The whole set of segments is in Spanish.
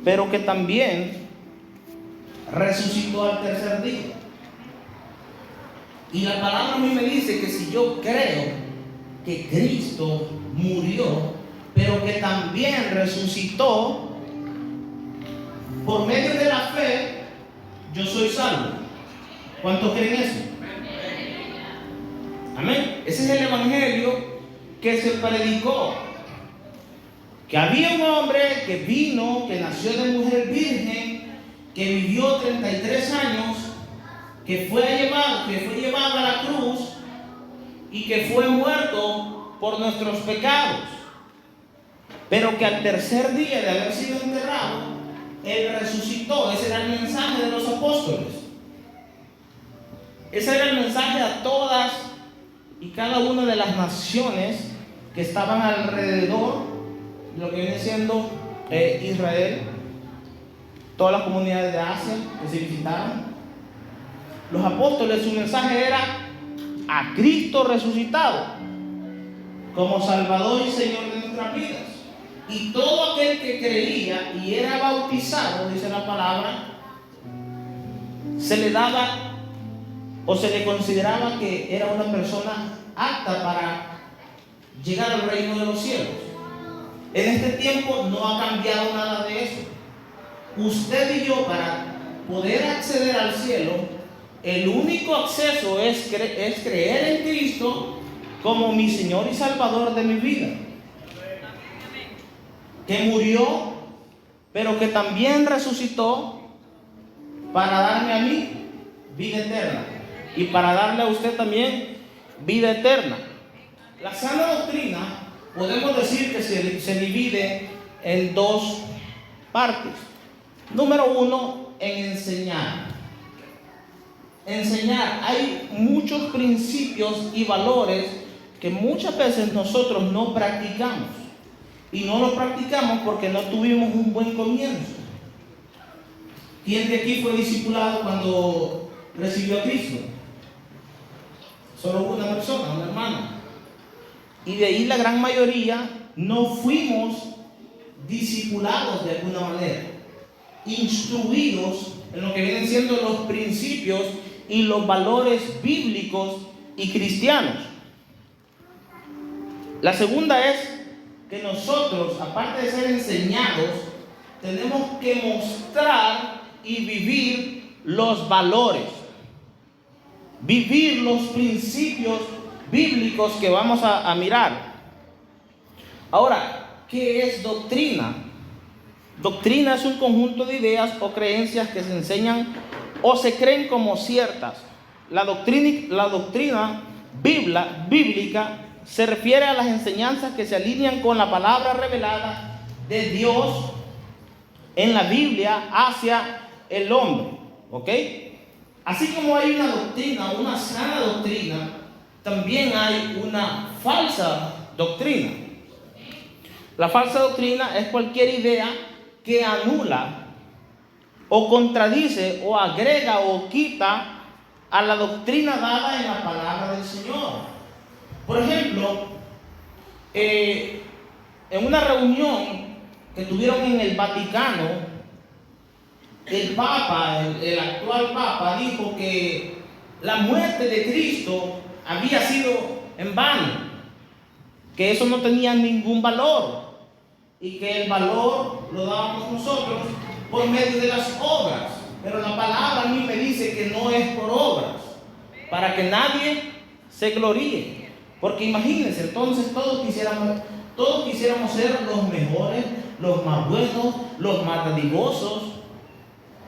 pero que también resucitó al tercer día. Y la palabra a mí me dice que si yo creo que Cristo murió, pero que también resucitó, por medio de la fe, yo soy salvo. ¿Cuántos creen eso? Amén. Ese es el evangelio que se predicó. Que había un hombre que vino, que nació de mujer virgen, que vivió 33 años, que fue llevado a la cruz y que fue muerto por nuestros pecados. Pero que al tercer día de haber sido enterrado, Él resucitó. Ese era el mensaje de los apóstoles. Ese era el mensaje a todas y cada una de las naciones que estaban alrededor de lo que viene siendo Israel, todas las comunidades de Asia que se visitaron. Los apóstoles, su mensaje era a Cristo resucitado como Salvador y Señor de nuestras vidas. Y todo aquel que creía y era bautizado, dice la palabra, se le daba o se le consideraba que era una persona apta para llegar al reino de los cielos. En este tiempo no ha cambiado nada de eso. Usted y yo, para poder acceder al cielo, el único acceso es creer en Cristo como mi Señor y Salvador de mi vida, que murió, pero que también resucitó para darme a mí vida eterna y para darle a usted también vida eterna. La sana doctrina podemos decir que se divide en dos partes. Número uno, en enseñar. Enseñar. Hay muchos principios y valores que muchas veces nosotros no practicamos. Y no lo practicamos porque no tuvimos un buen comienzo. ¿Quién de aquí fue discipulado cuando recibió a Cristo? Solo una persona, una hermana. Y de ahí la gran mayoría no fuimos discipulados de alguna manera, instruidos en lo que vienen siendo los principios y los valores bíblicos y cristianos. La segunda es que nosotros, aparte de ser enseñados, tenemos que mostrar y vivir los valores, vivir los principios bíblicos que vamos a mirar. Ahora, ¿qué es doctrina? Doctrina es un conjunto de ideas o creencias que se enseñan o se creen como ciertas. La doctrina bíblica se refiere a las enseñanzas que se alinean con la palabra revelada de Dios en la Biblia hacia el hombre. ¿Ok? Así como hay una doctrina, una sana doctrina, también hay una falsa doctrina. La falsa doctrina es cualquier idea que anula o contradice o agrega o quita a la doctrina dada en la palabra del Señor. Por ejemplo, en una reunión que tuvieron en el Vaticano, el Papa, el actual Papa, dijo que la muerte de Cristo había sido en vano, que eso no tenía ningún valor y que el valor lo dábamos nosotros por medio de las obras. Pero la palabra a mí me dice que no es por obras, para que nadie se gloríe. Porque imagínense, entonces todos quisiéramos ser los mejores, los más buenos, los más dadivosos,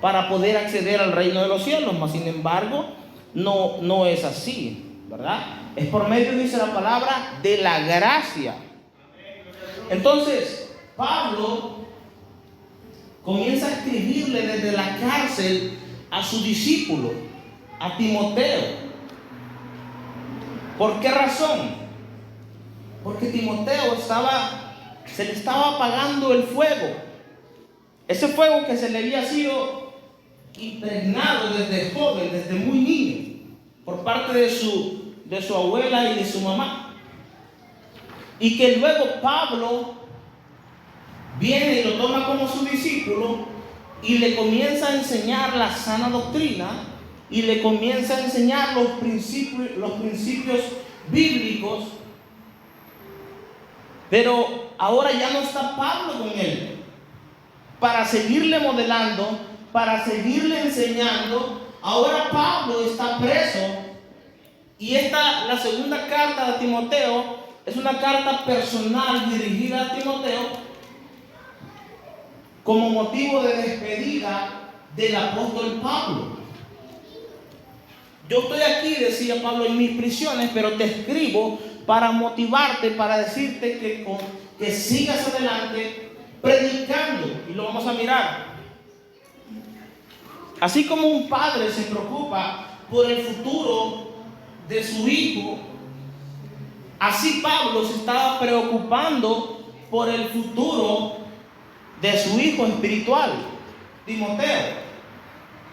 para poder acceder al reino de los cielos. Mas sin embargo, no es así, ¿verdad? Es por medio, dice la palabra, de la gracia. Entonces, Pablo comienza a escribirle desde la cárcel a su discípulo, a Timoteo. ¿Por qué razón? Porque Timoteo se le estaba apagando el fuego. Ese fuego que se le había sido impregnado desde joven, desde muy niño, por parte de su abuela y de su mamá. Y que luego Pablo viene y lo toma como su discípulo y le comienza a enseñar la sana doctrina y le comienza a enseñar los principios bíblicos. Pero ahora ya no está Pablo con él para seguirle modelando, para seguirle enseñando. Ahora Pablo está preso y la segunda carta de Timoteo es una carta personal dirigida a Timoteo como motivo de despedida del apóstol Pablo. Yo estoy aquí, decía Pablo, en mis prisiones, pero te escribo para motivarte, para decirte que sigas adelante predicando. Y lo vamos a mirar. Así como un padre se preocupa por el futuro de su hijo, así Pablo se estaba preocupando por el futuro de su hijo espiritual, Timoteo.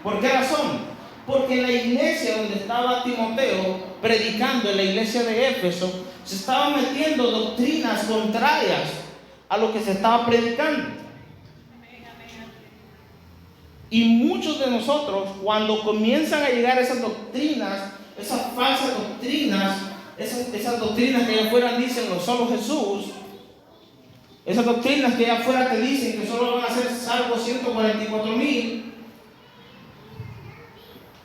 ¿Por qué razón? Porque en la iglesia donde estaba Timoteo predicando, en la iglesia de Éfeso, se estaban metiendo doctrinas contrarias a lo que se estaba predicando. Y muchos de nosotros, cuando comienzan a llegar esas doctrinas, esas falsas doctrinas, esas doctrinas que allá afuera dicen no solo Jesús, esas doctrinas que allá afuera te dicen que solo van a ser salvos 144,000,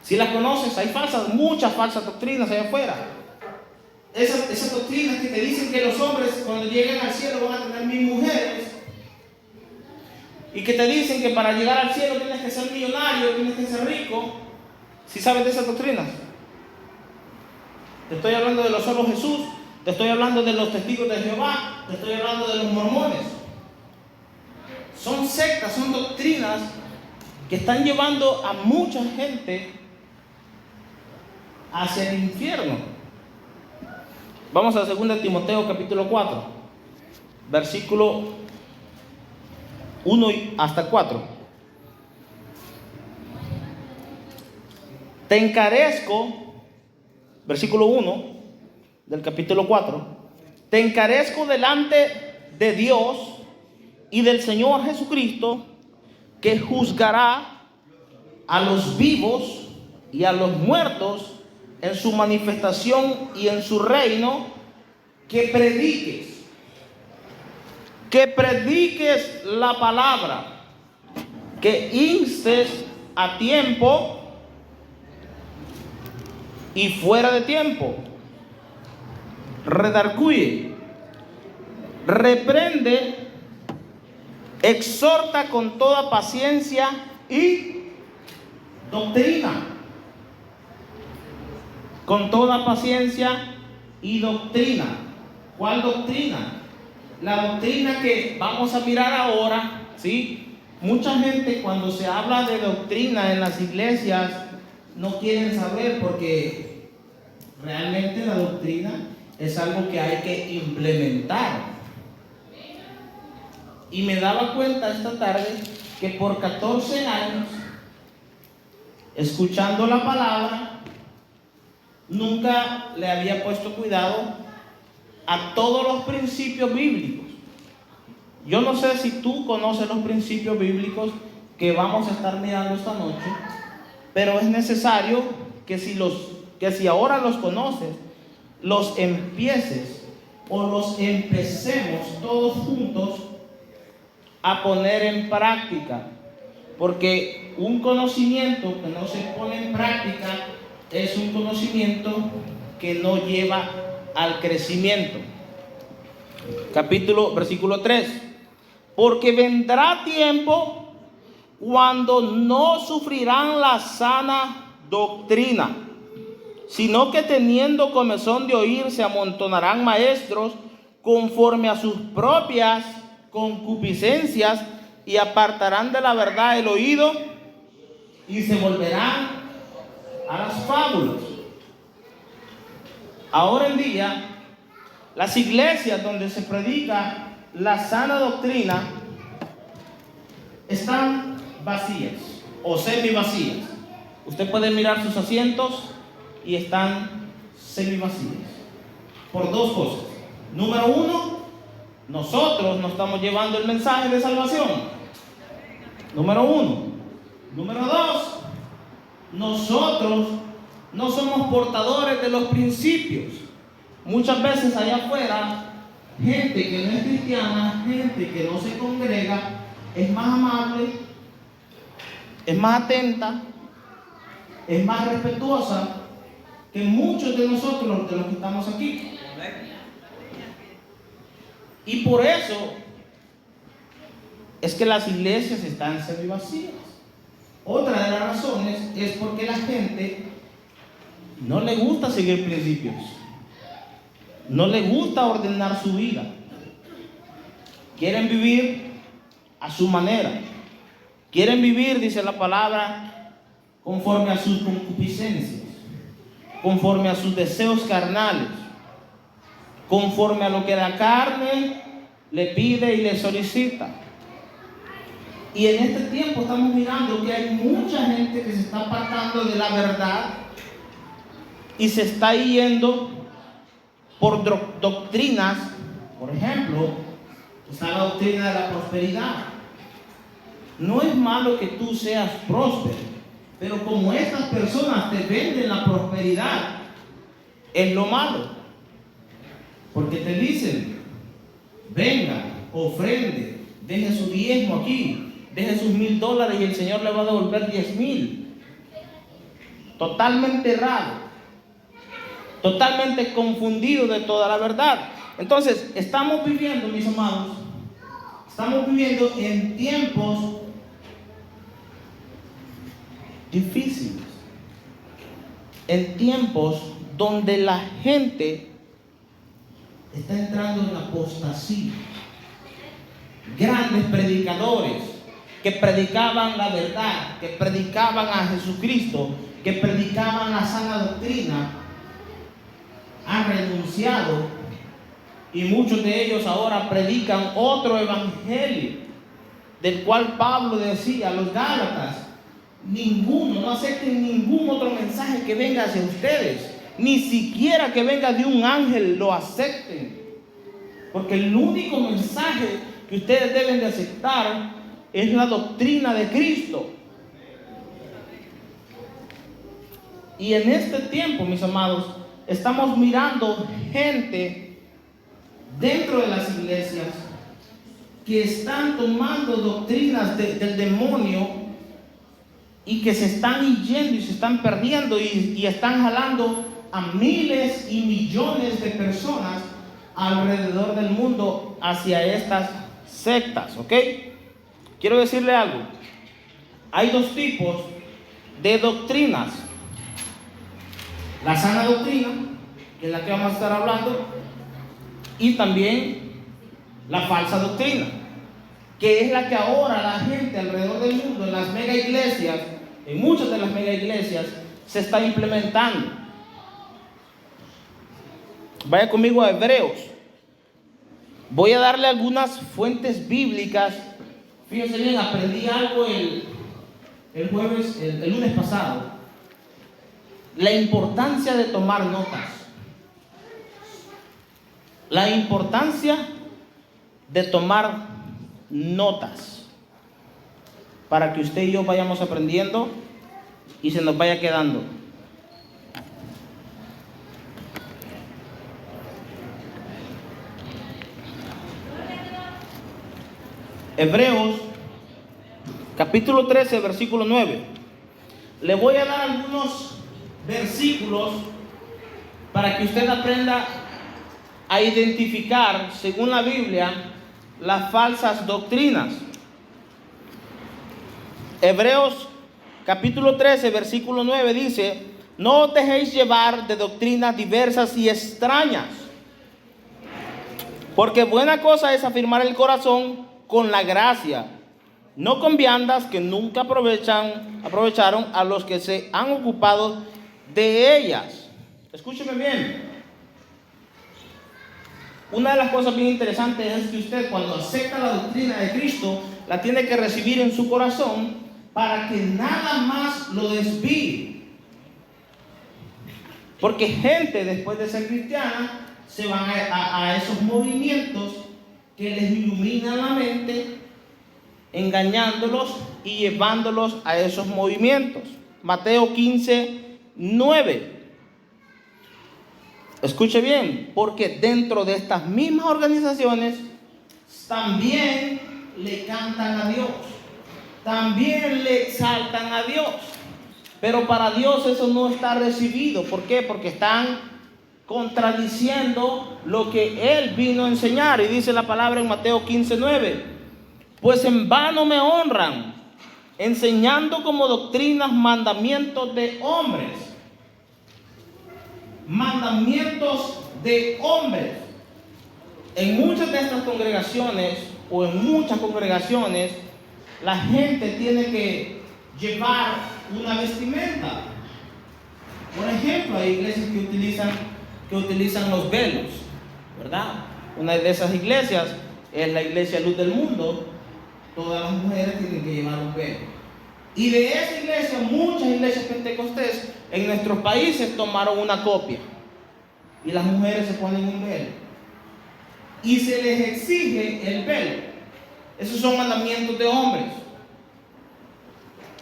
si las conoces, hay muchas falsas doctrinas allá afuera. Esas doctrinas que te dicen que los hombres cuando lleguen al cielo van a tener 1,000 mujeres, y que te dicen que para llegar al cielo tienes que ser millonario, tienes que ser rico. ¿Sí sabes de esas doctrinas? Te estoy hablando de los solo Jesús, te estoy hablando de los testigos de Jehová, te estoy hablando de los mormones. Son sectas, son doctrinas que están llevando a mucha gente hacia el infierno. Vamos a 2 Timoteo capítulo 4, versículo 1 hasta 4. Te encarezco, versículo 1 del capítulo 4, te encarezco delante de Dios y del Señor Jesucristo, que juzgará a los vivos y a los muertos en su manifestación y en su reino, que prediques la palabra, que instes a tiempo y fuera de tiempo, redarguye, reprende, exhorta con toda paciencia y doctrina. Con toda paciencia y doctrina. ¿Cuál doctrina? La doctrina que vamos a mirar ahora, ¿sí? Mucha gente cuando se habla de doctrina en las iglesias no quieren saber, porque realmente la doctrina es algo que hay que implementar. Y me daba cuenta esta tarde que por 14 años, escuchando la palabra, nunca le había puesto cuidado a todos los principios bíblicos. Yo no sé si tú conoces los principios bíblicos que vamos a estar mirando esta noche, pero es necesario que si ahora los conoces, los empieces o los empecemos todos juntos a poner en práctica, porque un conocimiento que no se pone en práctica es un conocimiento que no lleva al crecimiento. Versículo 3. Porque vendrá tiempo cuando no sufrirán la sana doctrina, sino que teniendo comezón de oír se amontonarán maestros conforme a sus propias concupiscencias, y apartarán de la verdad el oído y se volverán a las fábulas. Ahora en día, las iglesias donde se predica la sana doctrina están vacías o semi vacías. Usted puede mirar sus asientos y están semi vacías por dos cosas. Número uno, nosotros no estamos llevando el mensaje de salvación. Número uno. Número dos, nosotros no somos portadores de los principios. Muchas veces allá afuera, gente que no es cristiana, gente que no se congrega, es más amable, es más atenta, es más respetuosa que muchos de nosotros, de los que estamos aquí. Y por eso es que las iglesias están semivacías. Otra de las razones es porque la gente no le gusta seguir principios, no le gusta ordenar su vida, quieren vivir a su manera, quieren vivir, dice la palabra, conforme a sus concupiscencias, conforme a sus deseos carnales, conforme a lo que la carne le pide y le solicita. Y en este tiempo estamos mirando que hay mucha gente que se está apartando de la verdad y se está yendo por doctrinas. Por ejemplo, está la doctrina de la prosperidad. No es malo que tú seas próspero, pero como estas personas te venden la prosperidad, es lo malo. Porque te dicen, venga, ofrende, deje su diezmo aquí, deje sus $1,000 y el Señor le va a devolver 10,000. Totalmente errado, totalmente confundido de toda la verdad. Entonces, estamos viviendo, mis amados, estamos viviendo en tiempos difíciles, en tiempos donde la gente está entrando en apostasía. Grandes predicadores que predicaban la verdad, que predicaban a Jesucristo, que predicaban la sana doctrina, han renunciado, y muchos de ellos ahora predican otro evangelio, del cual Pablo decía a los Gálatas: no acepten ningún otro mensaje que venga hacia ustedes, ni siquiera que venga de un ángel lo acepten, porque el único mensaje que ustedes deben de aceptar es la doctrina de Cristo. Y en este tiempo, mis amados, estamos mirando gente dentro de las iglesias que están tomando doctrinas del demonio y que se están yendo y se están perdiendo y están jalando a miles y millones de personas alrededor del mundo hacia estas sectas, ¿ok? Quiero decirle algo. Hay dos tipos de doctrinas: la sana doctrina, que es la que vamos a estar hablando, y también la falsa doctrina, que es la que ahora la gente alrededor del mundo, en las mega iglesias, en muchas de las mega iglesias, se está implementando. Vaya conmigo a Hebreos. Voy a darle algunas fuentes bíblicas. Fíjense bien, aprendí algo el lunes pasado. La importancia de tomar notas. La importancia de tomar notas, para que usted y yo vayamos aprendiendo y se nos vaya quedando. Hebreos capítulo 13, versículo 9. Le voy a dar algunos versículos para que usted aprenda a identificar, según la Biblia, las falsas doctrinas. Hebreos capítulo 13, versículo 9 dice: no os dejéis llevar de doctrinas diversas y extrañas, porque buena cosa es afirmar el corazón con la gracia, no con viandas que nunca aprovecharon a los que se han ocupado de ellas. Escúcheme bien. Una de las cosas bien interesantes es que usted, cuando acepta la doctrina de Cristo, la tiene que recibir en su corazón para que nada más lo desvíe. Porque gente, después de ser cristiana, se van a esos movimientos que les iluminan la mente, engañándolos y llevándolos a esos movimientos. Mateo 15:9. Escuche bien, porque dentro de estas mismas organizaciones también le cantan a Dios, también le exaltan a Dios, pero para Dios eso no está recibido. ¿Por qué? Porque están contradiciendo lo que Él vino a enseñar. Y dice la palabra en Mateo 15:9: pues en vano me honran, enseñando como doctrinas mandamientos de hombres. Mandamientos de hombres. En muchas de estas congregaciones, o en muchas congregaciones, la gente tiene que llevar una vestimenta. Por ejemplo, hay iglesias que utilizan los velos, ¿verdad? Una de esas iglesias es la iglesia Luz del Mundo. Todas las mujeres tienen que llevar un velo. Y de esa iglesia, muchas iglesias pentecostés en nuestros países tomaron una copia. Y las mujeres se ponen un velo. Y se les exige el velo. Esos son mandamientos de hombres.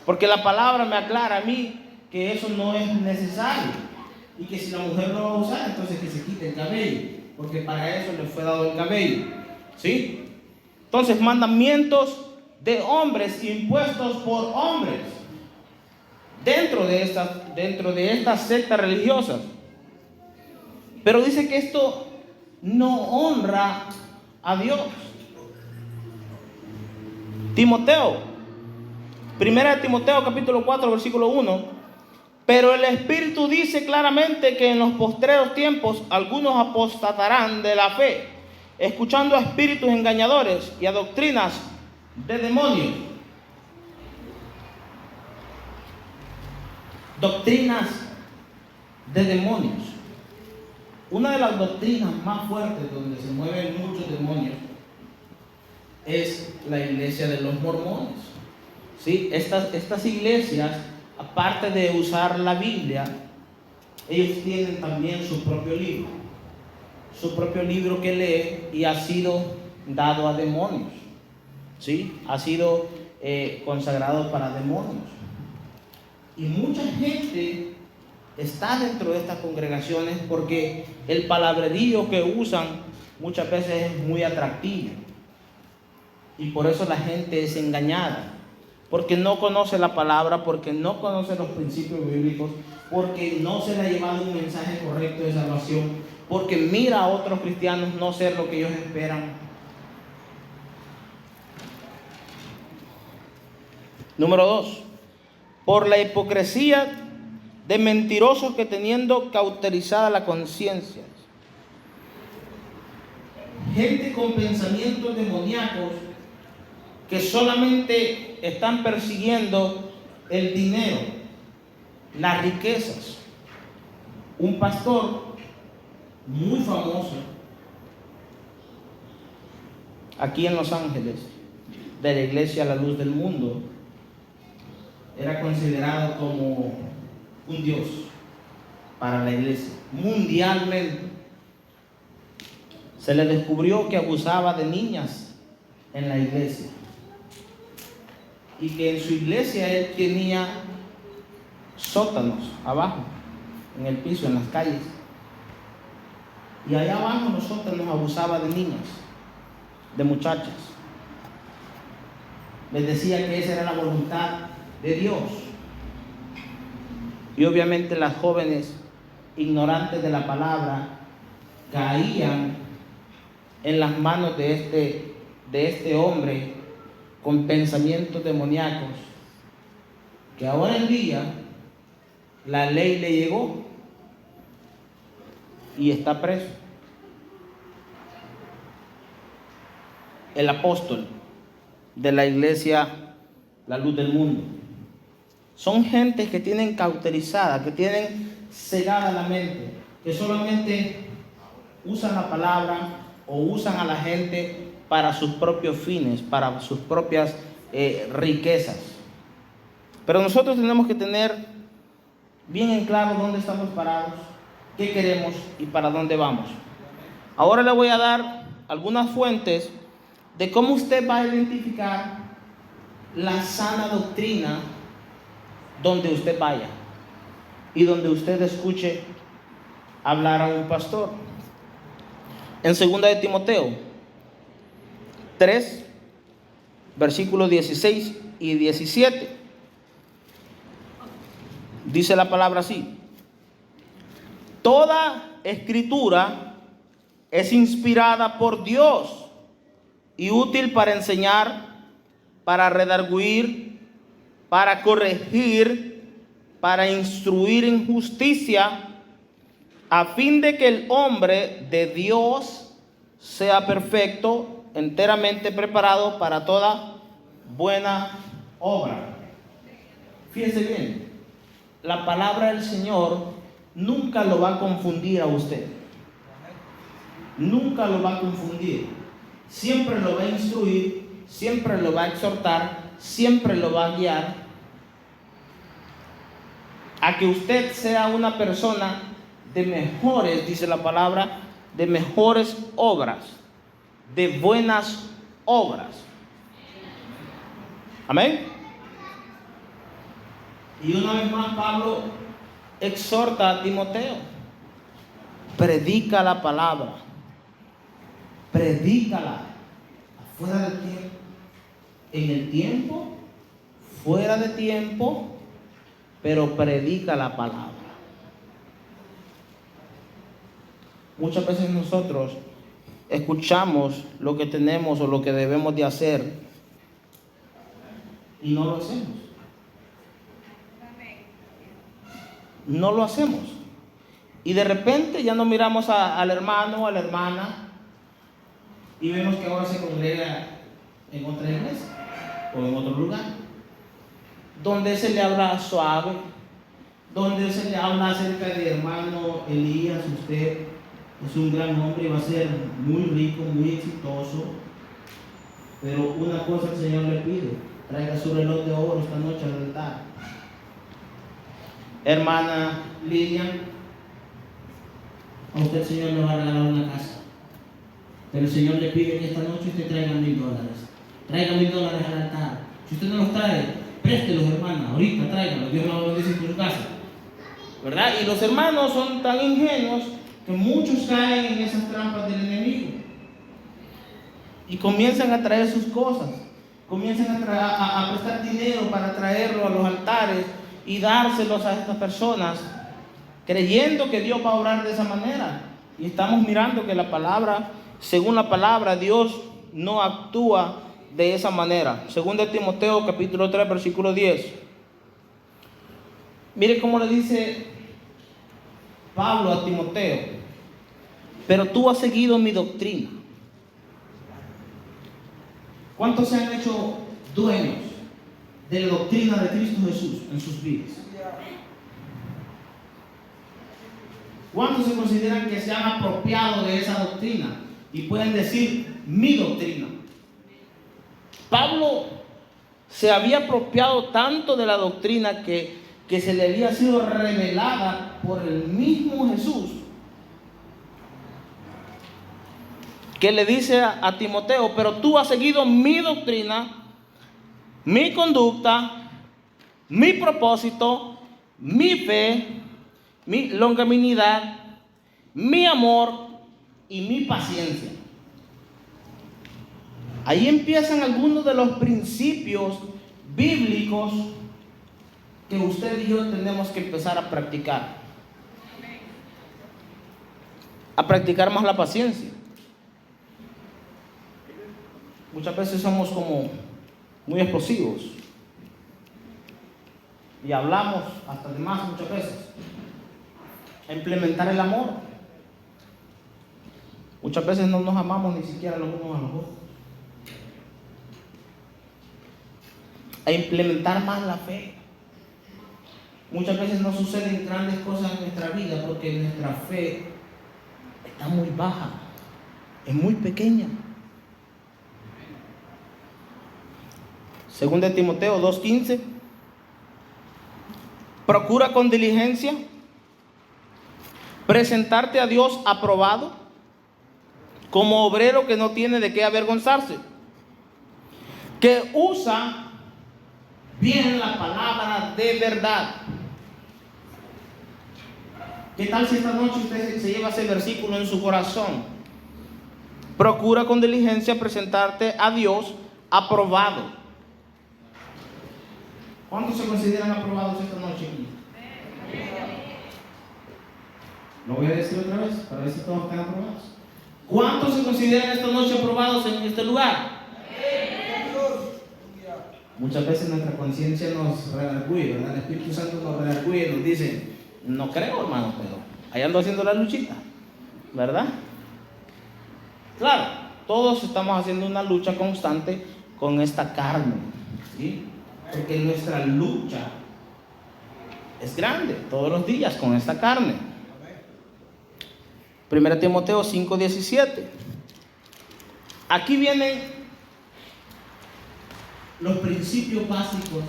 Porque la palabra me aclara a mí que eso no es necesario. Y que si la mujer lo va a usar, entonces que se quite el cabello. Porque para eso le fue dado el cabello. ¿Sí? Entonces, mandamientos de hombres impuestos por hombres dentro de estas sectas religiosas. Pero dice que esto no honra a Dios. Timoteo, 1 Timoteo capítulo 4 versículo 1: pero el Espíritu dice claramente que en los postreros tiempos algunos apostatarán de la fe, escuchando a espíritus engañadores y a doctrinas de demonios. Doctrinas de demonios. Una de las doctrinas más fuertes donde se mueven muchos demonios es la iglesia de los mormones. ¿Sí? Estas iglesias, aparte de usar la Biblia, ellos tienen también su propio libro. Su propio libro que lee y ha sido dado a demonios. ¿Sí? Ha sido consagrado para demonios. Y mucha gente está dentro de estas congregaciones porque el palabrerío que usan muchas veces es muy atractivo. Y por eso la gente es engañada. Porque no conoce la palabra, porque no conoce los principios bíblicos, porque no se le ha llevado un mensaje correcto de salvación, porque mira a otros cristianos no ser lo que ellos esperan. Número 2. Por la hipocresía de mentirosos que teniendo cauterizada la conciencia. Gente con pensamientos demoníacos que solamente están persiguiendo el dinero, las riquezas. Un pastor muy famoso aquí en Los Ángeles, de la iglesia La Luz del Mundo, era considerado como un dios para la iglesia. Mundialmente se le descubrió que abusaba de niñas en la iglesia, y que en su iglesia él tenía sótanos abajo, en el piso, en las calles, y allá abajo en los sótanos abusaba de niñas, de muchachas. Les decía que esa era la voluntad de Dios. Y obviamente las jóvenes ignorantes de la palabra caían en las manos de este hombre con pensamientos demoníacos, que ahora en día la ley le llegó y está preso. El apóstol de la iglesia La Luz del Mundo. Son gentes que tienen cauterizada, que tienen cegada la mente, que solamente usan la palabra o usan a la gente para sus propios fines, para sus propias riquezas. Pero nosotros tenemos que tener bien en claro dónde estamos parados, qué queremos y para dónde vamos. Ahora le voy a dar algunas fuentes de cómo usted va a identificar la sana doctrina donde usted vaya y donde usted escuche hablar a un pastor. En 2 de Timoteo 3, versículos 16 y 17, dice la palabra así: toda escritura es inspirada por Dios y útil para enseñar, para redarguir, para corregir, para instruir en justicia, a fin de que el hombre de Dios sea perfecto, enteramente preparado para toda buena obra. Fíjese bien, la palabra del Señor nunca lo va a confundir a usted. Nunca lo va a confundir. Siempre lo va a instruir, siempre lo va a exhortar, siempre lo va a guiar a que usted sea una persona de mejores, dice la palabra, de mejores obras, de buenas obras. Amén. Y una vez más Pablo exhorta a Timoteo: predica la palabra, predícala fuera del tiempo, en el tiempo, fuera de tiempo, pero predica la palabra. Muchas veces nosotros escuchamos lo que tenemos o lo que debemos de hacer y no lo hacemos. No lo hacemos. Y de repente ya no miramos al hermano o a la hermana y vemos que ahora se congrega en otra iglesia o en otro lugar, donde se le habla suave, donde se le habla acerca de: hermano Elías, usted es un gran hombre y va a ser muy rico, muy exitoso, pero una cosa el Señor le pide: traiga su reloj de oro esta noche al altar. Hermana Lilian, a usted el Señor le va a regalar una casa, pero el Señor le pide que esta noche usted traiga $1,000. Traiga $1,000 al altar. Si usted no los trae, préstelos, hermana, ahorita tráigalos, Dios me va a bendecir por su casa, ¿verdad? Y los hermanos son tan ingenuos que muchos caen en esas trampas del enemigo y comienzan a traer sus cosas, comienzan a prestar dinero para traerlo a los altares y dárselos a estas personas, creyendo que Dios va a obrar de esa manera. Y estamos mirando que la palabra, según la palabra, Dios no actúa de esa manera. 2 de Timoteo capítulo 3 versículo 10. Mire cómo le dice Pablo a Timoteo: pero tú has seguido mi doctrina. ¿Cuántos se han hecho dueños de la doctrina de Cristo Jesús en sus vidas? ¿Cuántos se consideran que se han apropiado de esa doctrina y pueden decir: mi doctrina? Pablo se había apropiado tanto de la doctrina que se le había sido revelada por el mismo Jesús, que le dice a Timoteo: pero tú has seguido mi doctrina, mi conducta, mi propósito, mi fe, mi longanimidad, mi amor y mi paciencia. Ahí empiezan algunos de los principios bíblicos que usted y yo tenemos que empezar a practicar. A practicar más la paciencia. Muchas veces somos como muy explosivos y hablamos hasta de más muchas veces. A implementar el amor. Muchas veces no nos amamos ni siquiera los unos a los otros. A implementar más la fe. Muchas veces no suceden grandes cosas en nuestra vida porque nuestra fe está muy baja, es muy pequeña. 2 de Timoteo 2:15. Procura con diligencia presentarte a Dios aprobado, como obrero que no tiene de qué avergonzarse, que usa bien la palabra de verdad. ¿Qué tal si esta noche usted se lleva ese versículo en su corazón? Procura con diligencia presentarte a Dios aprobado. ¿Cuántos se consideran aprobados esta noche? Lo voy a decir otra vez para ver si todos están aprobados. ¿Cuántos se consideran esta noche aprobados en este lugar? Muchas veces nuestra conciencia nos redarguye, ¿verdad? El Espíritu Santo nos redarguye y nos dice: no creo, hermano, pero ahí ando haciendo la luchita, ¿verdad? Claro, todos estamos haciendo una lucha constante con esta carne, ¿sí? Porque nuestra lucha es grande todos los días con esta carne. 1 Timoteo 5:17. Aquí vienen los principios básicos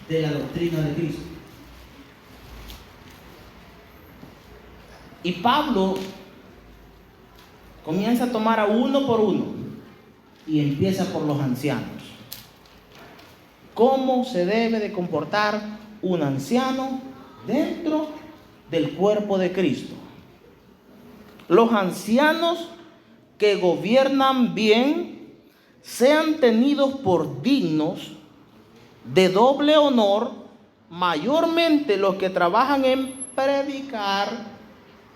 de la doctrina de Cristo. Y Pablo comienza a tomar a uno por uno y empieza por los ancianos. ¿Cómo se debe de comportar un anciano dentro del cuerpo de Cristo? Los ancianos que gobiernan bien sean tenidos por dignos de doble honor, mayormente los que trabajan en predicar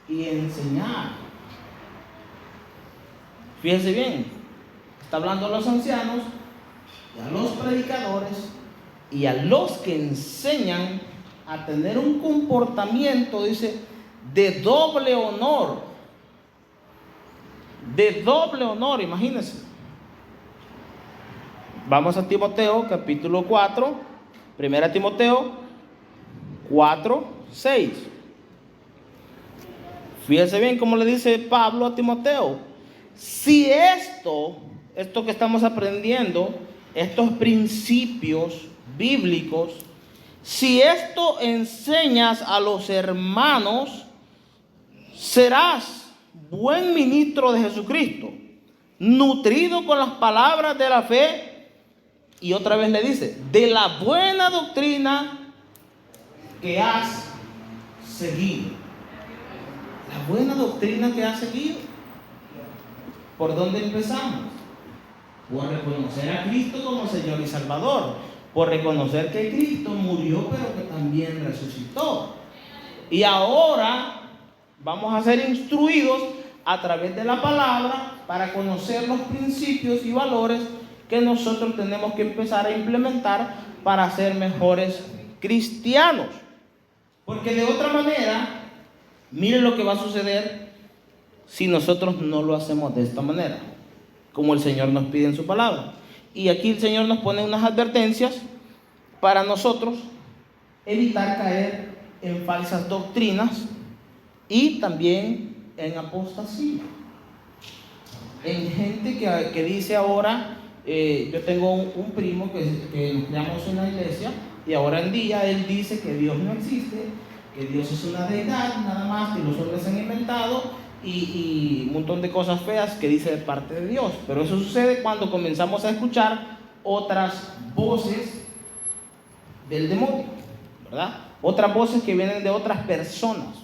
y enseñar. Fíjense bien, está hablando a los ancianos y a los predicadores y a los que enseñan a tener un comportamiento, dice, de doble honor. De doble honor, imagínense. Vamos a Timoteo capítulo 4, 1 Timoteo 4, 6. Fíjense bien cómo le dice Pablo a Timoteo: si esto que estamos aprendiendo, estos principios bíblicos, si esto enseñas a los hermanos, serás buen ministro de Jesucristo, nutrido con las palabras de la fe. Y otra vez le dice: de la buena doctrina que has seguido. La buena doctrina que has seguido. ¿Por dónde empezamos? Por reconocer a Cristo como Señor y Salvador. Por reconocer que Cristo murió, pero que también resucitó. Y ahora vamos a ser instruidos a través de la palabra para conocer los principios y valores que nosotros tenemos que empezar a implementar para ser mejores cristianos. Porque de otra manera, miren lo que va a suceder si nosotros no lo hacemos de esta manera, como el Señor nos pide en su palabra. Y aquí el Señor nos pone unas advertencias para nosotros evitar caer en falsas doctrinas y también en apostasía. En gente que dice ahora, yo tengo un primo que nos criamos en la iglesia y ahora en día él dice que Dios no existe, que Dios es una deidad nada más, que los hombres han inventado y un montón de cosas feas que dice de parte de Dios. Pero eso sucede cuando comenzamos a escuchar otras voces del demonio, ¿verdad? Otras voces que vienen de otras personas.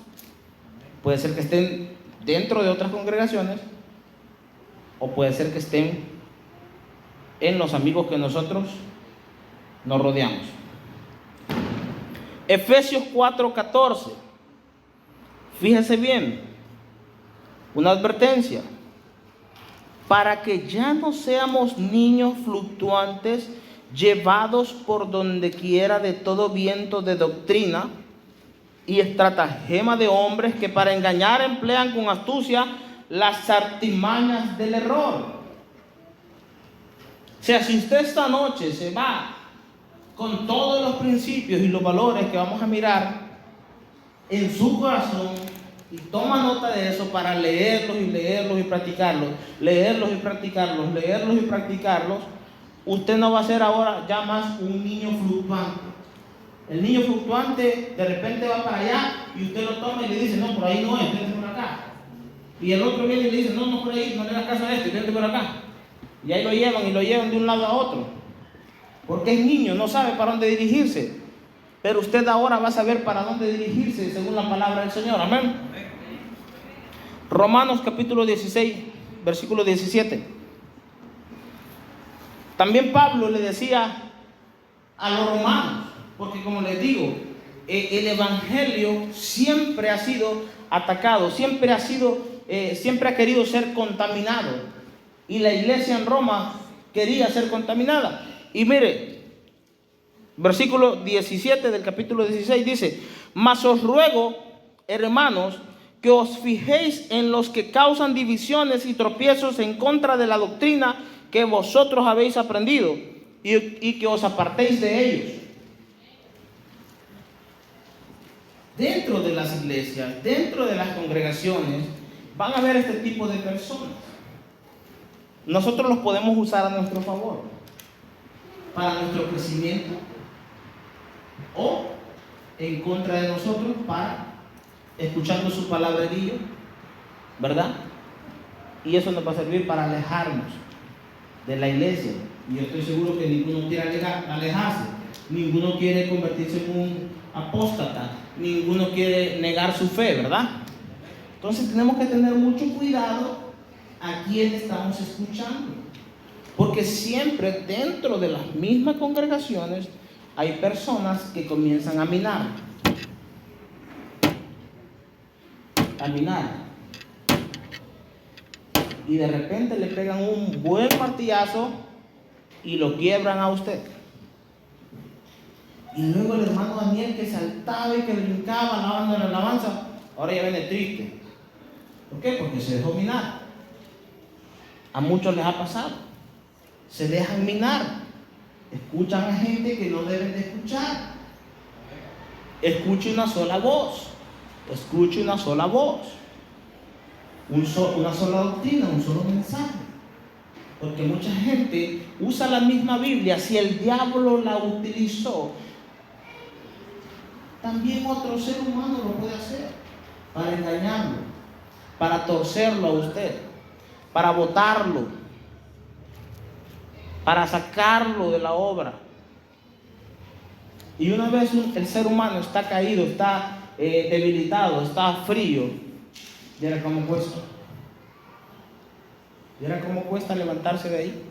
Puede ser que estén dentro de otras congregaciones o puede ser que estén en los amigos que nosotros nos rodeamos. Efesios 4:14. Fíjense bien, una advertencia: para que ya no seamos niños fluctuantes, llevados por donde quiera de todo viento de doctrina y estratagema de hombres que para engañar emplean con astucia las artimañas del error. O sea, si usted esta noche se va con todos los principios y los valores que vamos a mirar en su corazón y toma nota de eso para leerlos y leerlos y practicarlos, leerlos y practicarlos, leerlos y practicarlos, usted no va a ser ahora ya más un niño fluctuante. El niño fluctuante de repente va para allá y usted lo toma y le dice: no, por ahí no es, vente por acá. Y el otro viene y le dice: no, por ahí, no le hagas caso a esto, vente por acá. Y ahí lo llevan y lo llevan de un lado a otro. Porque es niño, no sabe para dónde dirigirse. Pero usted ahora va a saber para dónde dirigirse según la palabra del Señor. Amén. Romanos capítulo 16, versículo 17. También Pablo le decía a los romanos, porque como les digo, el evangelio siempre ha sido atacado, siempre ha querido ser contaminado. Y la iglesia en Roma quería ser contaminada. Y mire, versículo 17 del capítulo 16 dice: mas os ruego, hermanos, que os fijéis en los que causan divisiones y tropiezos en contra de la doctrina que vosotros habéis aprendido, y que os apartéis de ellos. Dentro de las iglesias, dentro de las congregaciones, van a haber este tipo de personas. Nosotros los podemos usar a nuestro favor, para nuestro crecimiento, o en contra de nosotros, para escuchando su palabrerío, ¿verdad? Y eso nos va a servir para alejarnos de la iglesia. Y yo estoy seguro que ninguno quiere alejarse, ninguno quiere convertirse en un apóstata, ninguno quiere negar su fe, ¿verdad? Entonces tenemos que tener mucho cuidado a quién estamos escuchando, porque siempre dentro de las mismas congregaciones hay personas que comienzan a minar, y de repente le pegan un buen martillazo y lo quiebran a usted. Y luego el hermano Daniel, que saltaba y que brincaba alabando la alabanza, ahora ya viene triste. ¿Por qué? Porque se dejó minar. A muchos les ha pasado. Se dejan minar. Escuchan a gente que no deben de escuchar. Escuche una sola voz. Escuche una sola voz. Una sola doctrina, un solo mensaje. Porque mucha gente usa la misma Biblia. Si el diablo la utilizó, también otro ser humano lo puede hacer para engañarlo, para torcerlo a usted, para botarlo, para sacarlo de la obra. Y una vez el ser humano está caído, está debilitado, está frío, ¿viera cómo cuesta? ¿Viera cómo cuesta levantarse de ahí?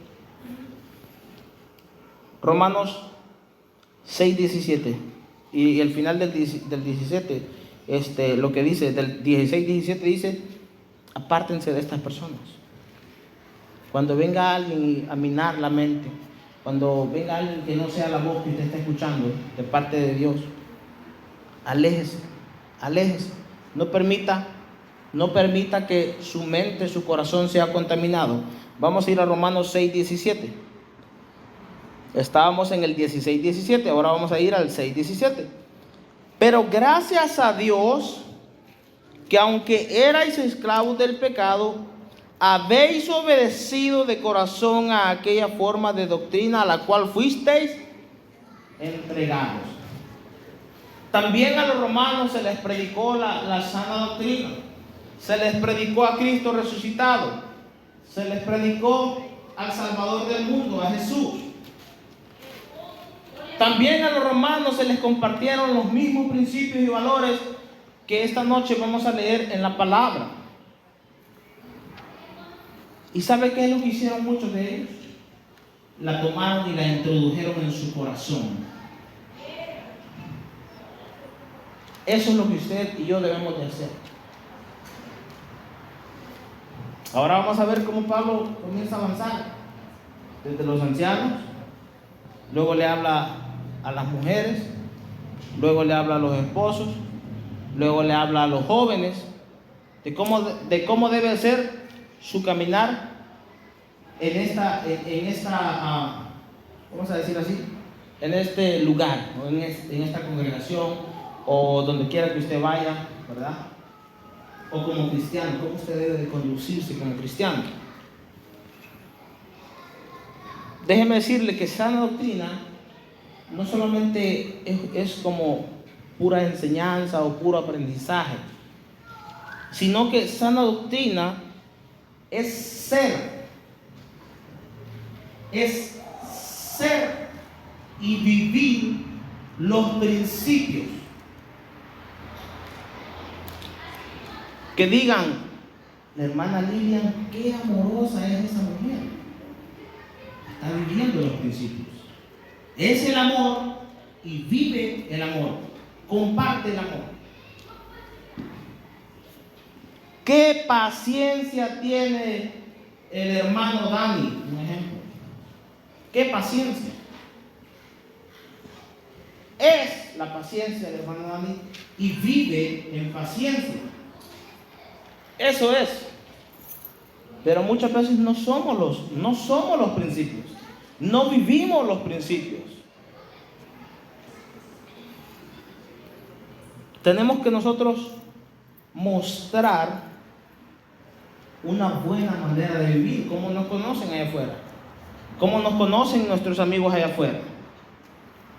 Romanos 6:17. Y el final del 17, lo que dice, del 16-17 dice: apártense de estas personas. Cuando venga alguien a minar la mente, cuando venga alguien que no sea la voz que usted está escuchando de parte de Dios, aléjese, aléjese. No permita que su mente, su corazón sea contaminado. Vamos a ir a Romanos 6:17. Estábamos en el 16-17, ahora vamos a ir al 6-17. Pero gracias a Dios, que aunque erais esclavos del pecado, habéis obedecido de corazón a aquella forma de doctrina a la cual fuisteis entregados. También a los romanos se les predicó la sana doctrina. Se les predicó a Cristo resucitado. Se les predicó al Salvador del mundo, a Jesús. También a los romanos se les compartieron los mismos principios y valores que esta noche vamos a leer en la palabra. ¿Y sabe qué es lo que hicieron muchos de ellos? La tomaron y la introdujeron en su corazón. Eso es lo que usted y yo debemos de hacer. Ahora vamos a ver cómo Pablo comienza a avanzar. Desde los ancianos, luego le habla a las mujeres, luego le habla a los esposos, luego le habla a los jóvenes, de cómo debe ser su caminar en esta vamos a decir así, en este lugar, o en esta congregación, o donde quiera que usted vaya, ¿verdad? O como cristiano, cómo usted debe de conducirse como cristiano. Déjeme decirle que sana doctrina no solamente es como pura enseñanza o puro aprendizaje, sino que sana doctrina es ser es ser y vivir los principios. Que digan, la hermana Lilian, qué amorosa es esa mujer. Está viviendo los principios. Es el amor y vive el amor. Comparte el amor. ¿Qué paciencia tiene el hermano Dani? Un ejemplo. ¿Qué paciencia? Es la paciencia del hermano Dani y vive en paciencia. Eso es. Pero muchas veces no somos los principios. No vivimos los principios. Tenemos que nosotros mostrar una buena manera de vivir. ¿Cómo nos conocen allá afuera? ¿Cómo nos conocen nuestros amigos allá afuera?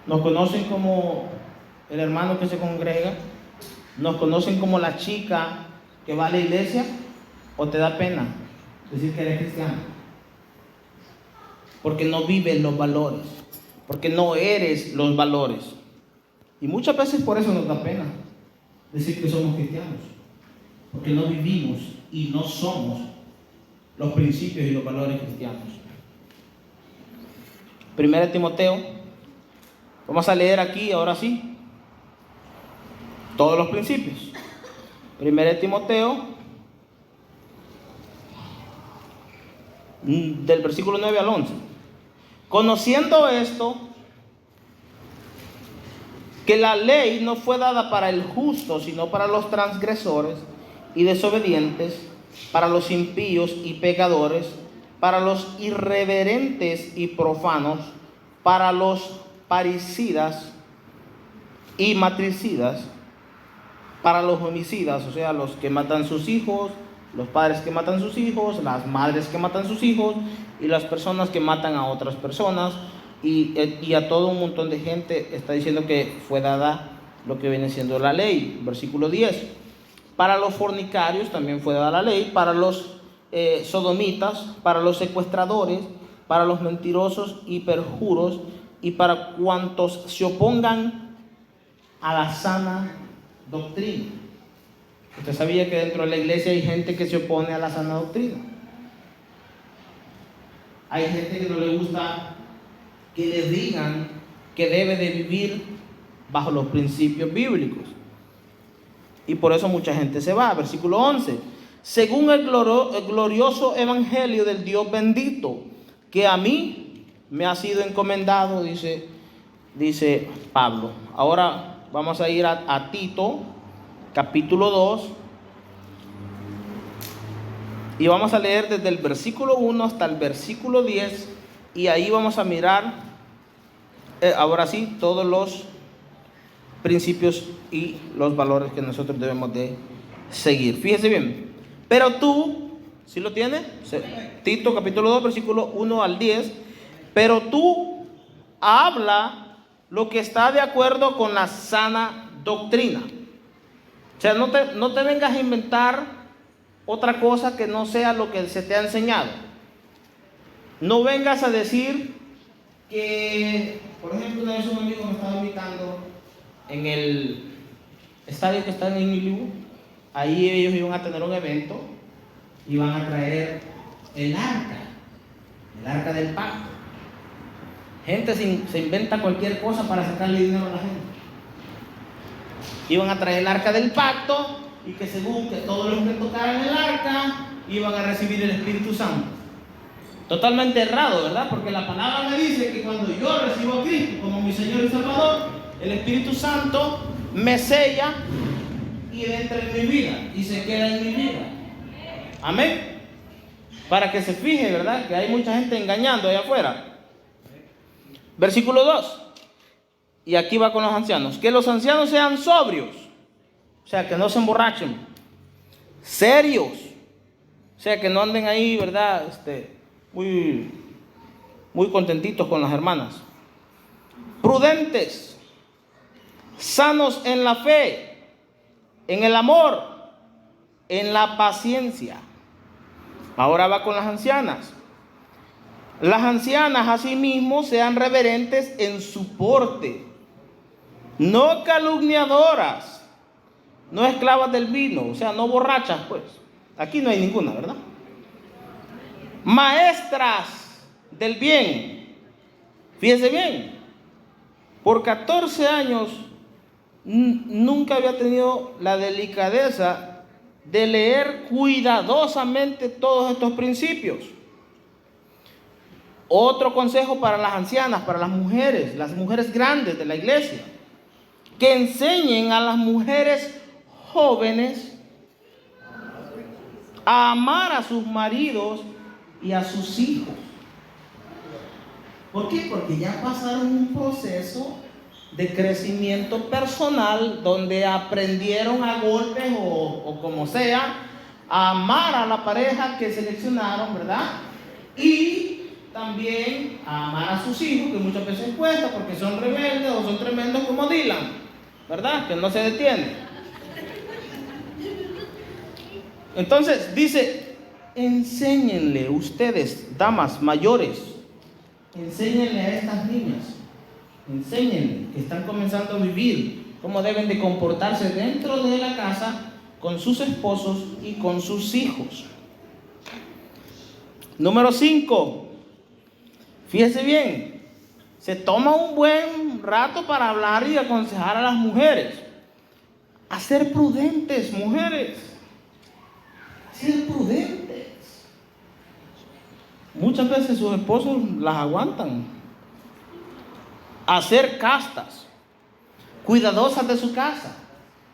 ¿Nos conocen como el hermano que se congrega? ¿Nos conocen como la chica que va a la iglesia? ¿O te da pena decir que eres cristiano? Porque no vives los valores, porque no eres los valores. Y muchas veces por eso nos da pena decir que somos cristianos, porque no vivimos y no somos los principios y los valores cristianos. 1 Timoteo, vamos a leer aquí, ahora sí, todos los principios. 1 Timoteo, del versículo 9 al 11. Conociendo esto, que la ley no fue dada para el justo, sino para los transgresores y desobedientes, para los impíos y pecadores, para los irreverentes y profanos, para los parricidas y matricidas, para los homicidas, o sea, los que matan sus hijos, los padres que matan sus hijos, las madres que matan sus hijos y las personas que matan a otras personas, y a todo un montón de gente está diciendo que fue dada lo que viene siendo la ley. Versículo 10. Para los fornicarios también fue dada la ley, para los sodomitas, para los secuestradores, para los mentirosos y perjuros, y para cuantos se opongan a la sana doctrina. Usted sabía que dentro de la iglesia hay gente que se opone a la sana doctrina. Hay gente que no le gusta que le digan que debe de vivir bajo los principios bíblicos. Y por eso mucha gente se va. Versículo 11. Según el glorioso evangelio del Dios bendito, que a mí me ha sido encomendado, dice Pablo. Ahora vamos a ir a Tito, capítulo 2. Y vamos a leer desde el versículo 1 hasta el versículo 10. Y ahí vamos a mirar, ahora sí, todos los principios y los valores que nosotros debemos de seguir. Fíjese bien. Pero tú, ¿sí lo tiene? Tito capítulo 2, versículo 1 al 10. Pero tú habla lo que está de acuerdo con la sana doctrina. O sea, no te vengas a inventar otra cosa que no sea lo que se te ha enseñado. No vengas a decir que, por ejemplo, una vez un amigo me estaba invitando en el estadio que está en Iliú. Ahí ellos iban a tener un evento, iban a traer el arca del pacto. Gente se inventa cualquier cosa para sacarle dinero a la gente. Iban a traer el arca del pacto y que según que todos los que tocaran el arca iban a recibir el Espíritu Santo. Totalmente errado, ¿verdad? Porque la palabra me dice que cuando yo recibo a Cristo como mi Señor y Salvador, el Espíritu Santo me sella y entra en mi vida y se queda en mi vida. Amén. Para que se fije, ¿verdad? Que hay mucha gente engañando allá afuera. Versículo 2. Y aquí va con los ancianos. Que los ancianos sean sobrios. O sea, que no se emborrachen. Serios. O sea, que no anden ahí, ¿verdad? Muy contentitos con las hermanas. Prudentes. Sanos en la fe, en el amor, en la paciencia. Ahora va con las ancianas. Las ancianas asimismo sean reverentes en su porte, no calumniadoras, no esclavas del vino, o sea, no borrachas, pues. Aquí no hay ninguna, ¿verdad? Maestras del bien. Fíjese bien, por 14 años nunca había tenido la delicadeza de leer cuidadosamente todos estos principios. Otro consejo para las ancianas, para las mujeres grandes de la iglesia, que enseñen a las mujeres jóvenes a amar a sus maridos y a sus hijos. ¿Por qué? Porque ya pasaron un proceso de crecimiento personal donde aprendieron a golpes o como sea a amar a la pareja que seleccionaron, ¿verdad? Y también a amar a sus hijos, que muchas veces cuesta porque son rebeldes o son tremendos como Dylan, ¿verdad? Que no se detiene. Entonces dice, enséñenle ustedes, damas mayores, enséñenle a estas niñas, enséñenle que están comenzando a vivir, cómo deben de comportarse dentro de la casa con sus esposos y con sus hijos. Número 5. Fíjese bien, se toma un buen rato para hablar y aconsejar a las mujeres a ser prudentes, mujeres, a ser prudentes. Muchas veces sus esposos las aguantan. A ser castas, cuidadosas de su casa.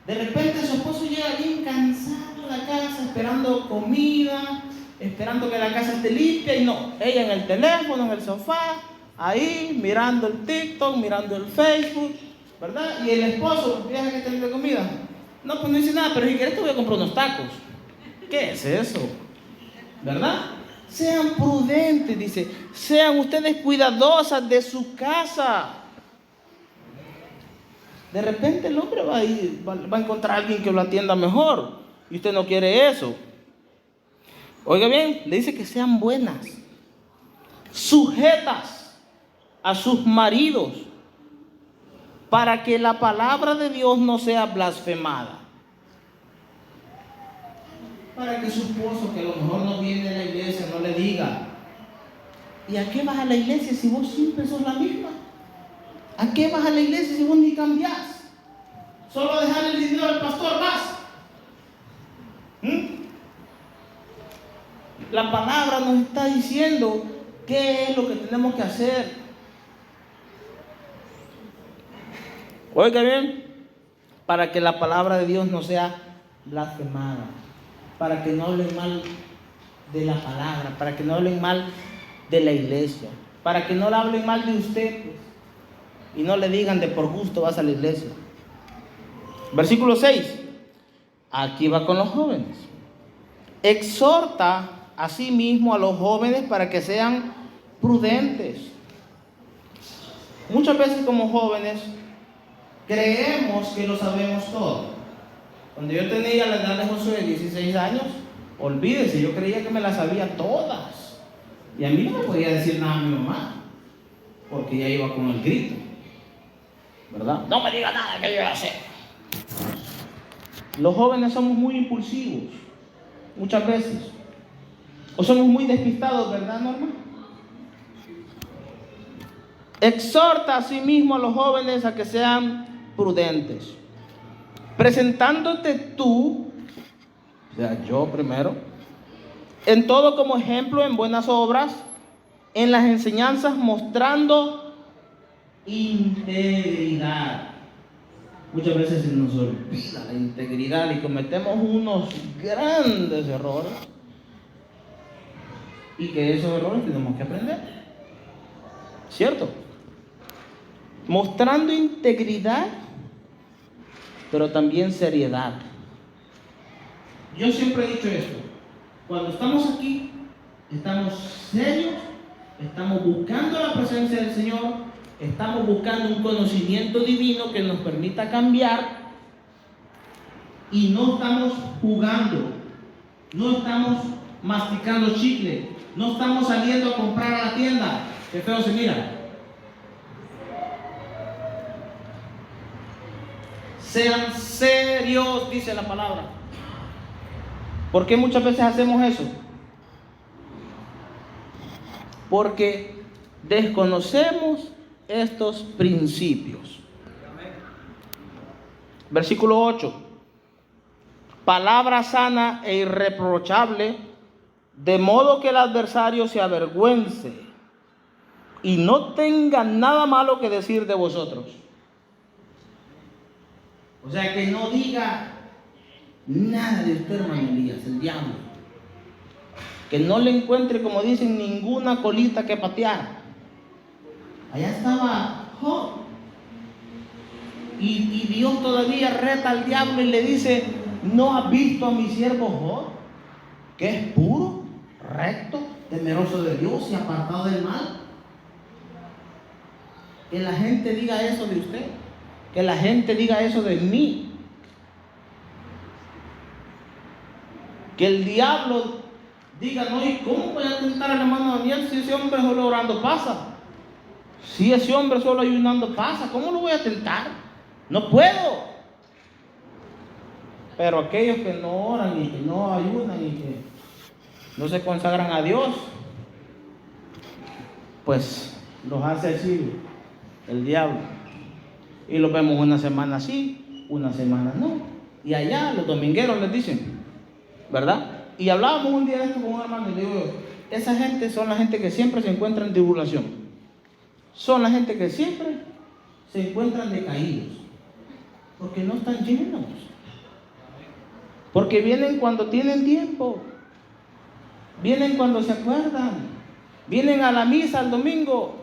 De repente su esposo llega bien cansado a la casa, esperando comida, esperando que la casa esté limpia, y no, ella en el teléfono, en el sofá, ahí mirando el TikTok, mirando el Facebook, ¿verdad? Y el esposo, deja que esté limpia comida. No, pues no dice nada, pero si quieres te voy a comprar unos tacos. ¿Qué es eso? ¿Verdad? Sean prudentes, dice, sean ustedes cuidadosas de su casa. De repente el hombre va a encontrar a alguien que lo atienda mejor, y usted no quiere eso. Oiga bien, le dice que sean buenas, sujetas a sus maridos, para que la palabra de Dios no sea blasfemada. Para que su esposo, que a lo mejor no viene de la iglesia, no le diga, ¿y a qué vas a la iglesia si vos siempre sos la misma? ¿A qué vas a la iglesia si vos ni cambiás? Solo a dejar el dinero al pastor vas. La palabra nos está diciendo qué es lo que tenemos que hacer. Oiga bien, para que la palabra de Dios no sea blasfemada, para que no hablen mal de la palabra, para que no hablen mal de la iglesia, para que no le hablen mal de usted, pues, y no le digan de por gusto vas a la iglesia. Versículo 6. Aquí va con los jóvenes. Exhorta asimismo a los jóvenes para que sean prudentes. Muchas veces como jóvenes creemos que lo sabemos todo. Cuando yo tenía la edad de Josué, 16 años, olvídese, yo creía que me las sabía todas. Y a mí no me podía decir nada a mi mamá, porque ya iba con el grito, ¿verdad? No me diga nada que yo ya sé. Los jóvenes somos muy impulsivos, muchas veces. O somos muy despistados, ¿verdad, Norma? Exhorta a sí mismo a los jóvenes a que sean prudentes, presentándote tú, o sea, yo primero, en todo como ejemplo en buenas obras, en las enseñanzas mostrando integridad. Muchas veces se nos olvida la integridad y cometemos unos grandes errores, y que esos errores tenemos que aprender, ¿cierto? Mostrando integridad, pero también seriedad. Yo siempre he dicho esto: cuando estamos aquí, estamos serios, estamos buscando la presencia del Señor, estamos buscando un conocimiento divino que nos permita cambiar, y no estamos jugando, no estamos masticando chicle, No estamos saliendo a comprar a la tienda. Qué feo se mira. Sean serios, dice la palabra. ¿Por qué muchas veces hacemos eso? Porque desconocemos estos principios. Versículo 8. Palabra sana e irreprochable, de modo que el adversario se avergüence y no tenga nada malo que decir de vosotros. O sea, que no diga nada de usted, hermano Elías, el diablo. Que no le encuentre, como dicen, ninguna colita que patear. Allá estaba Job. Y Dios todavía reta al diablo y le dice: ¿no has visto a mi siervo Job? Que es puro, recto, temeroso de Dios y apartado del mal. Que la gente diga eso de usted. Que la gente diga eso de mí. Que el diablo diga: no, ¿y cómo voy a tentar al hermano Daniel si ese hombre solo orando pasa? Si ese hombre solo ayunando pasa, ¿cómo lo voy a tentar? No puedo. Pero aquellos que no oran y que no ayunan y que no se consagran a Dios, pues los hace así el diablo. Y los vemos una semana sí, una semana no. Y allá los domingueros les dicen, ¿verdad? Y hablábamos un día de esto con un hermano y le digo: esa gente son la gente que siempre se encuentra en tribulación. Son la gente que siempre se encuentran decaídos. Porque no están llenos. Porque vienen cuando tienen tiempo. Vienen cuando se acuerdan. Vienen a la misa el domingo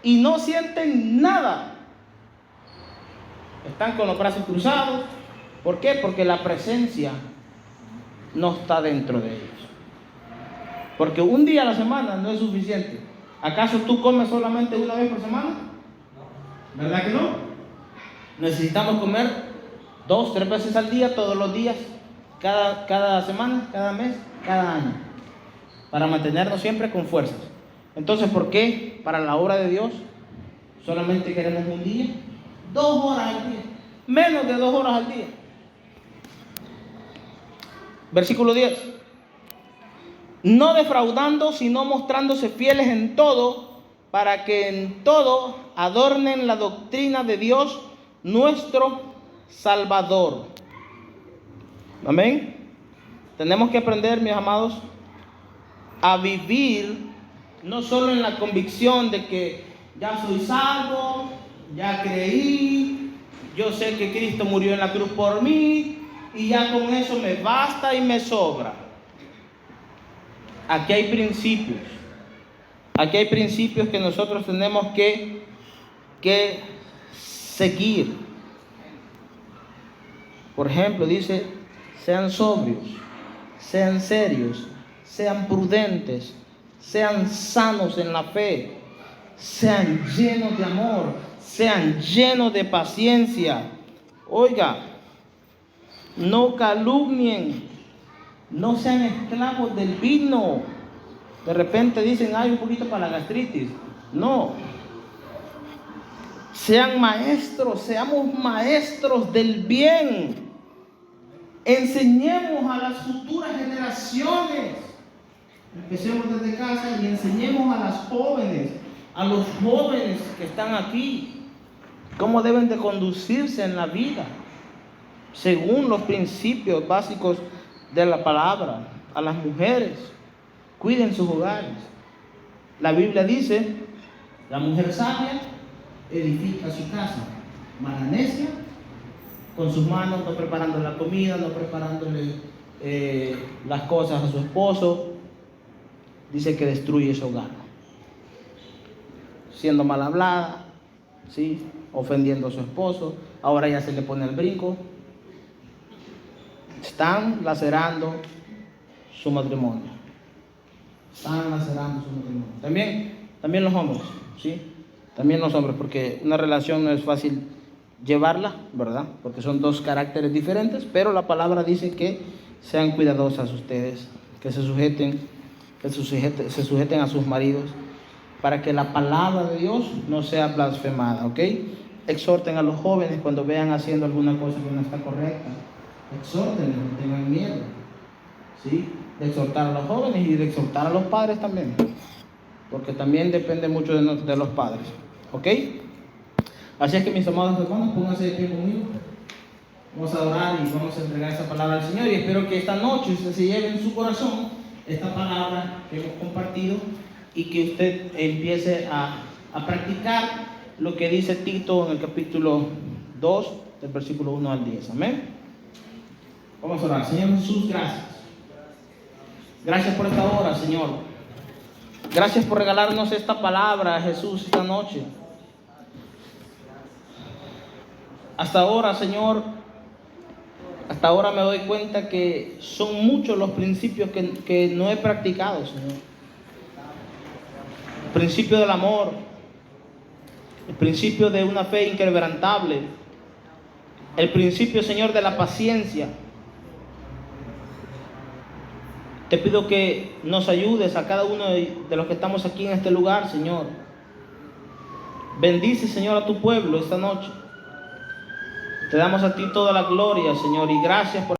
y no sienten nada. Están con los brazos cruzados. ¿Por qué? Porque la presencia no está dentro de ellos. Porque un día a la semana no es suficiente. ¿Acaso tú comes solamente una vez por semana? ¿Verdad que no? Necesitamos comer 2, 3 veces al día, todos los días, cada semana, cada mes, cada año, para mantenernos siempre con fuerzas. Entonces, ¿por qué para la obra de Dios solamente queremos un día? 2 horas al día, menos de 2 horas al día. Versículo 10. No defraudando, sino mostrándose fieles en todo, para que en todo adornen la doctrina de Dios, nuestro Salvador. Amén. Tenemos que aprender, mis amados, a vivir no solo en la convicción de que ya soy salvo, ya creí, yo sé que Cristo murió en la cruz por mí y ya con eso me basta y me sobra. Aquí hay principios. Aquí hay principios que nosotros tenemos que seguir. Por ejemplo, dice: sean sobrios, sean serios, sean prudentes, sean sanos en la fe, sean llenos de amor, sean llenos de paciencia. Oiga, no calumnien, no sean esclavos del vino. De repente dicen: hay un poquito para la gastritis. No. Sean maestros, seamos maestros del bien. Enseñemos a las futuras generaciones. Empecemos desde casa y enseñemos a las jóvenes, a los jóvenes que están aquí, cómo deben de conducirse en la vida, según los principios básicos de la palabra. A las mujeres, cuiden sus hogares. La Biblia dice: la mujer sabia edifica su casa, mas la necia con sus manos, no preparando la comida, no preparándole las cosas a su esposo, dice que destruye su hogar, siendo mal hablada, ¿sí? Ofendiendo a su esposo. Ahora ya se le pone el brinco. Están lacerando su matrimonio. Están lacerando su matrimonio. También los hombres, ¿sí? También los hombres, porque una relación no es fácil llevarla, ¿verdad? Porque son 2 caracteres diferentes, pero la palabra dice que sean cuidadosas ustedes, que se sujeten que se sujeten a sus maridos, para que la palabra de Dios no sea blasfemada, ¿ok? Exhorten a los jóvenes cuando vean haciendo alguna cosa que no está correcta. Exhórtenles, no tengan miedo, ¿sí? De exhortar a los jóvenes y de exhortar a los padres también, porque también depende mucho de los padres, ¿ok? Así es que, mis amados hermanos, pónganse de pie conmigo. Vamos a orar y vamos a entregar esa palabra al Señor, y espero que esta noche usted se lleve en su corazón esta palabra que hemos compartido y que usted empiece a practicar lo que dice Tito en el capítulo 2, del versículo 1 al 10. Amén. Vamos a orar. Señor Jesús, gracias. Gracias por esta hora, Señor. Gracias por regalarnos esta palabra, Jesús, esta noche. Hasta ahora, Señor, hasta ahora me doy cuenta que son muchos los principios que no he practicado, Señor. El principio del amor, el principio de una fe inquebrantable, el principio, Señor, de la paciencia. Te pido que nos ayudes a cada uno de los que estamos aquí en este lugar, Señor. Bendice, Señor, a tu pueblo esta noche. Te damos a ti toda la gloria, Señor, y gracias por